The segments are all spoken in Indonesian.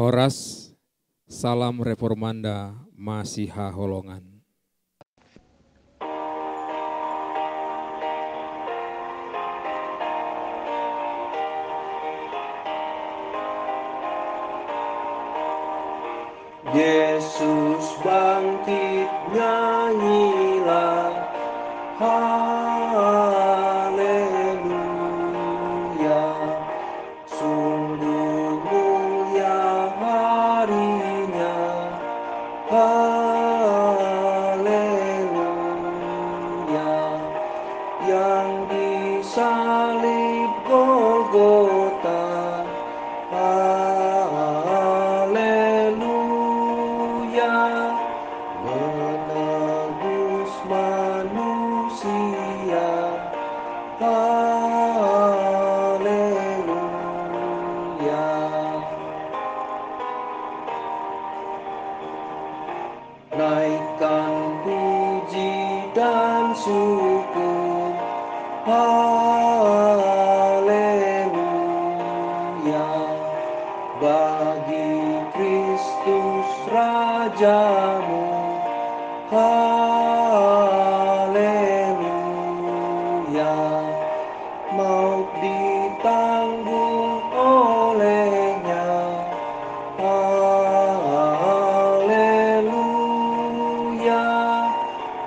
Horas, salam reformanda Masiha Holongan. Yesus bangkit, nyanyilah haleluya. Sungguh mulia harinya, haleluya. Yang disalib Golgota, menebus manusia, haleluya. Naikkan puji dan syukur, haleluya, bagi Kristus Rajamu, haleluya. Maut ditanggung olehnya, haleluya.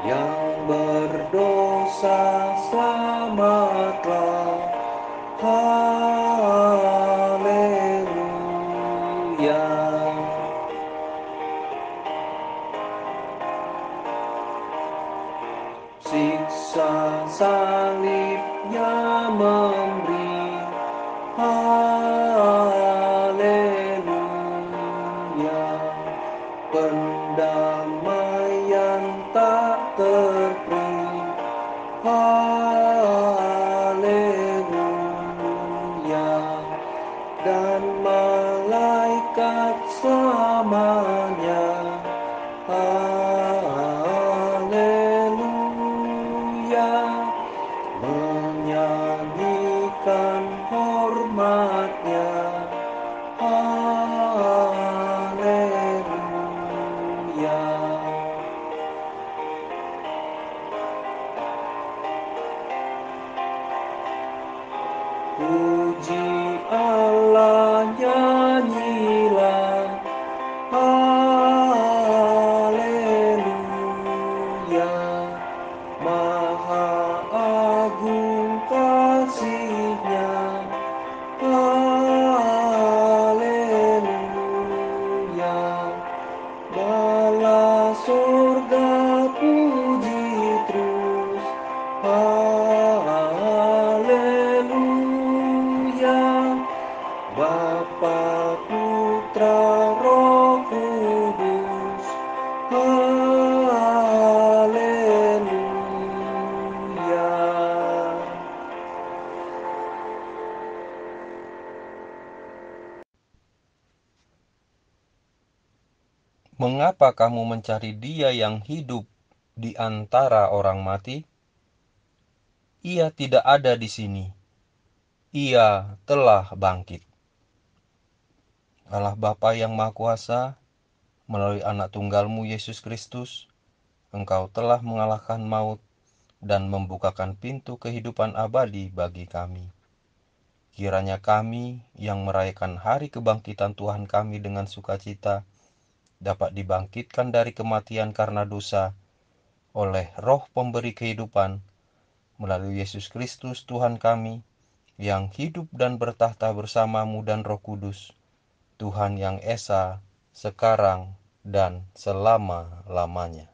Yang berdosa selamatlah, haleluya. Siksa salibnya memberi, haleluya, pendamaian tak terperi, haleluya. Dan malaikat selamanya, haleluya, menyanyikan hormatnya, haleluya. Puji Allah, nyanyilah haleluya. Maha agung kasih-Nya, haleluya. Bala surga puji terus, haleluya. Bapa, Putra, Roh Kudus, haleluya. Mengapa kamu mencari Dia yang hidup di antara orang mati? Ia tidak ada di sini. Ia telah bangkit. Allah Bapa yang Maha Kuasa, melalui anak tunggal-Mu Yesus Kristus, Engkau telah mengalahkan maut dan membukakan pintu kehidupan abadi bagi kami. Kiranya kami yang merayakan hari kebangkitan Tuhan kami dengan sukacita, dapat dibangkitkan dari kematian karena dosa oleh Roh Pemberi kehidupan melalui Yesus Kristus Tuhan kami, yang hidup dan bertahta bersama-Mu dan Roh Kudus, Tuhan yang esa, sekarang, dan selama-lamanya.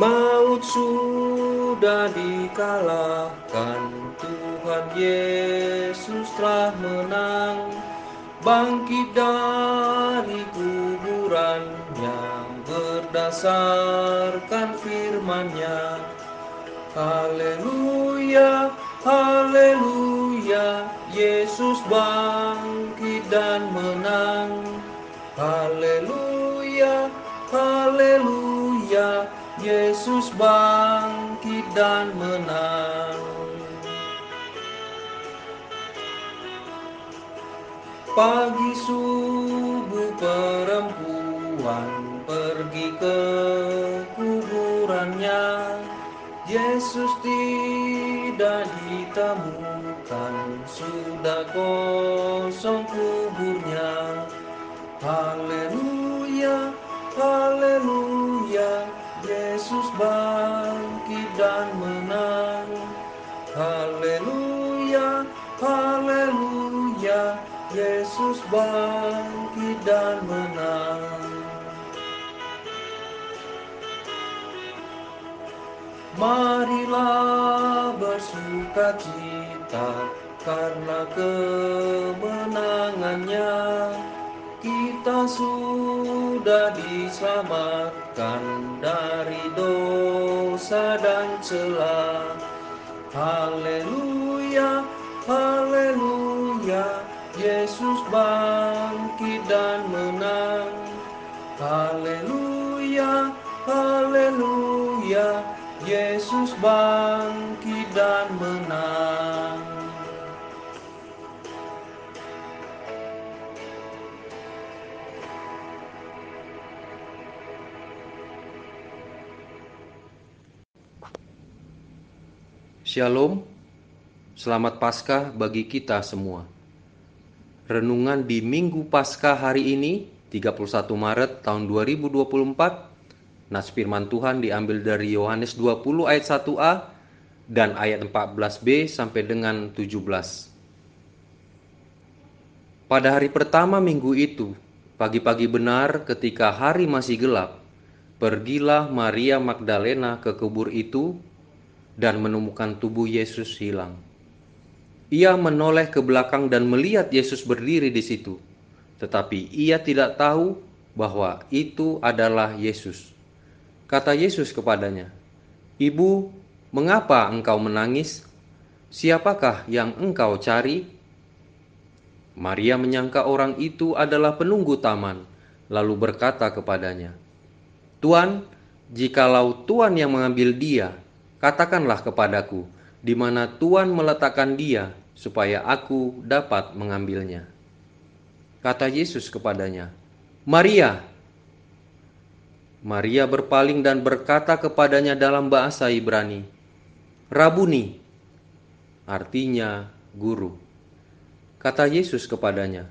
Maut sudah dikalahkan, Tuhan Yesus telah menang, bangkit dari kuburannya berdasarkan firman-Nya. Haleluya, haleluya, Yesus bangkit dan menang. Haleluya, haleluya, Yesus bangkit dan menang. Pagi subuh perempuan pergi ke kuburannya. Yesus tidak ditemukan, sudah kosong kuburnya. Haleluya, haleluya, Yesus bangkit dan menang. Haleluya, haleluya, Yesus bangkit dan menang. Marilah bersukacita karena kemenangannya. Kita sudah diselamatkan dari dosa dan celah. Haleluya, haleluya, Yesus bangkit dan menang. Haleluya, haleluya, Yesus bangkit dan menang. Shalom, selamat Paskah bagi kita semua. Renungan di Minggu Paskah hari ini, 31 Maret tahun 2024, nas firman Tuhan diambil dari Yohanes 20 ayat 1a dan ayat 14b sampai dengan 17. Pada hari pertama minggu itu, pagi-pagi benar ketika hari masih gelap, pergilah Maria Magdalena ke kubur itu dan menemukan tubuh Yesus hilang. Ia menoleh ke belakang dan melihat Yesus berdiri di situ, tetapi ia tidak tahu bahwa itu adalah Yesus. Kata Yesus kepadanya, "Ibu, mengapa engkau menangis? Siapakah yang engkau cari?" Maria menyangka orang itu adalah penunggu taman, lalu berkata kepadanya, "Tuan, jikalau Tuan yang mengambil dia, katakanlah kepadaku, di mana Tuan meletakkan dia, supaya aku dapat mengambilnya." Kata Yesus kepadanya, "Maria." Maria berpaling dan berkata kepadanya dalam bahasa Ibrani, "Rabuni," artinya guru. Kata Yesus kepadanya,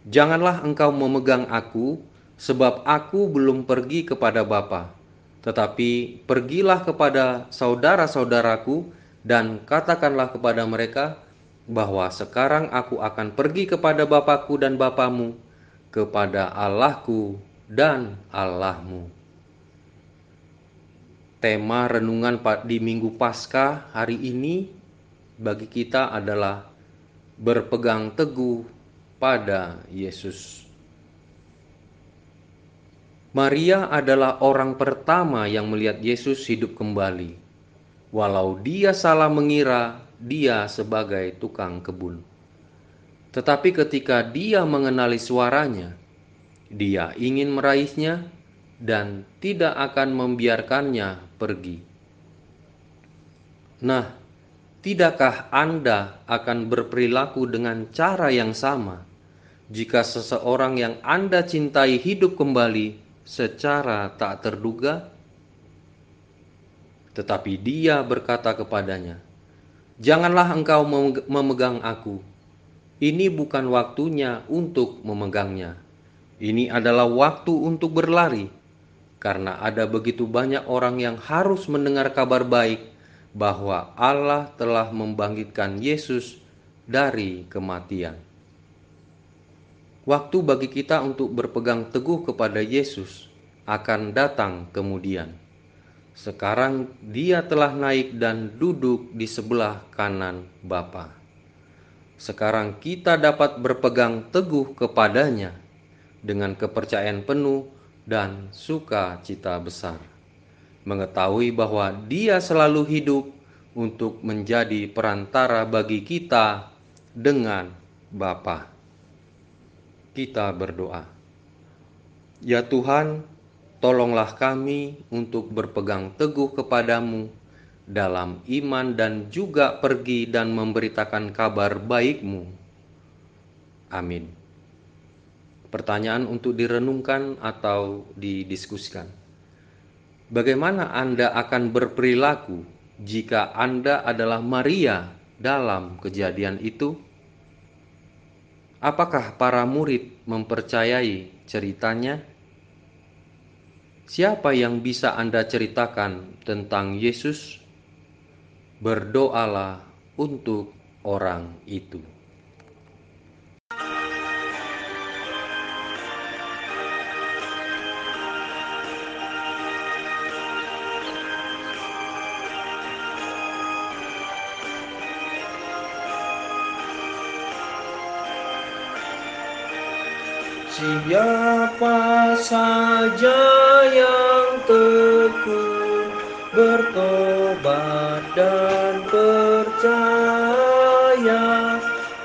"Janganlah engkau memegang aku, sebab aku belum pergi kepada Bapa. Tetapi pergilah kepada saudara-saudaraku dan katakanlah kepada mereka bahwa sekarang aku akan pergi kepada Bapakku dan Bapamu, kepada Allahku dan Allahmu." Tema renungan di Minggu Paskah hari ini bagi kita adalah berpegang teguh pada Yesus. Maria adalah orang pertama yang melihat Yesus hidup kembali, walau dia salah mengira dia sebagai tukang kebun. Tetapi ketika dia mengenali suaranya, dia ingin meraihnya dan tidak akan membiarkannya pergi. Nah, tidakkah Anda akan berperilaku dengan cara yang sama jika seseorang yang Anda cintai hidup kembali secara tak terduga? Tetapi dia berkata kepadanya, "Janganlah engkau memegang aku. Ini bukan waktunya untuk memegangnya. Ini adalah waktu untuk berlari, karena ada begitu banyak orang yang harus mendengar kabar baik bahwa Allah telah membangkitkan Yesus dari kematian." Waktu bagi kita untuk berpegang teguh kepada Yesus akan datang kemudian. Sekarang dia telah naik dan duduk di sebelah kanan Bapa. Sekarang kita dapat berpegang teguh kepadanya dengan kepercayaan penuh dan sukacita besar, mengetahui bahwa dia selalu hidup untuk menjadi perantara bagi kita dengan Bapa. Kita berdoa. Ya Tuhan, tolonglah kami untuk berpegang teguh kepadamu dalam iman dan juga pergi dan memberitakan kabar baik-Mu. Amin. Pertanyaan untuk direnungkan atau didiskusikan. Bagaimana Anda akan berperilaku jika Anda adalah Maria dalam kejadian itu? Apakah para murid mempercayai ceritanya? Siapa yang bisa Anda ceritakan tentang Yesus? Berdoalah untuk orang itu. Siapa saja yang tekun bertobat dan percaya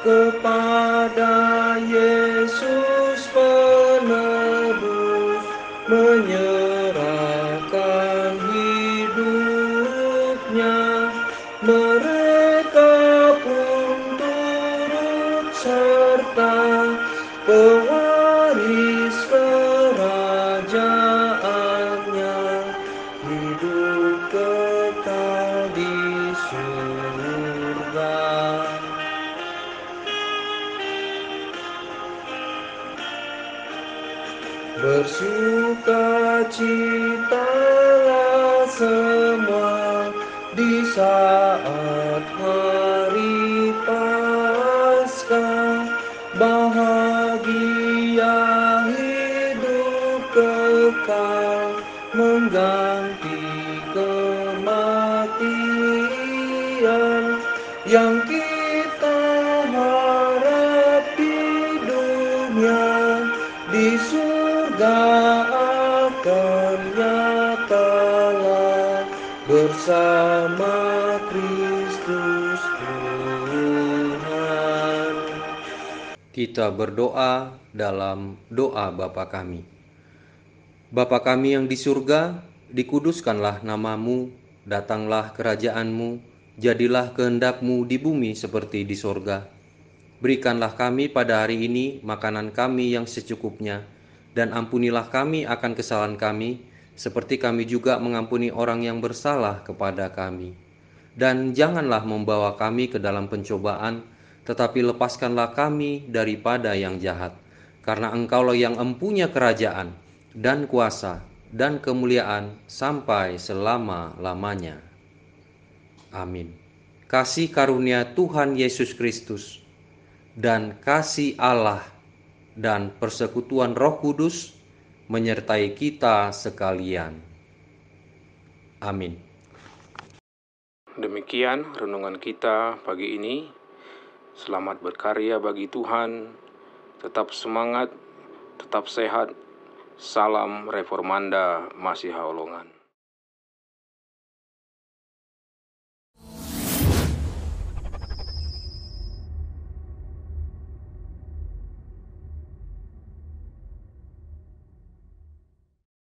kepada Yesus penebus, menyerahkan hidupnya, mereka pun turut serta pewaris kerajaannya, hidup kekal di surga. Bersukacitalah semua di saat hari Paskah, bahagia hidup kekal mengganti kematian yang kita harap di dunia. Di surga akan nyatalah bersama Kristus Tuhan. Kita berdoa dalam doa Bapa kami. Bapa kami yang di surga, dikuduskanlah nama-Mu, datanglah kerajaan-Mu, jadilah kehendak-Mu di bumi seperti di surga. Berikanlah kami pada hari ini makanan kami yang secukupnya, dan ampunilah kami akan kesalahan kami, seperti kami juga mengampuni orang yang bersalah kepada kami. Dan janganlah membawa kami ke dalam pencobaan, tetapi lepaskanlah kami daripada yang jahat. Karena Engkaulah yang empunya kerajaan, dan kuasa, dan kemuliaan sampai selama-lamanya. Amin. Kasih karunia Tuhan Yesus Kristus, dan kasih Allah dan persekutuan Roh Kudus menyertai kita sekalian. Amin. Demikian renungan kita pagi ini. Selamat berkarya bagi Tuhan. Tetap semangat, tetap sehat. Salam Reformanda Masiha Holongan.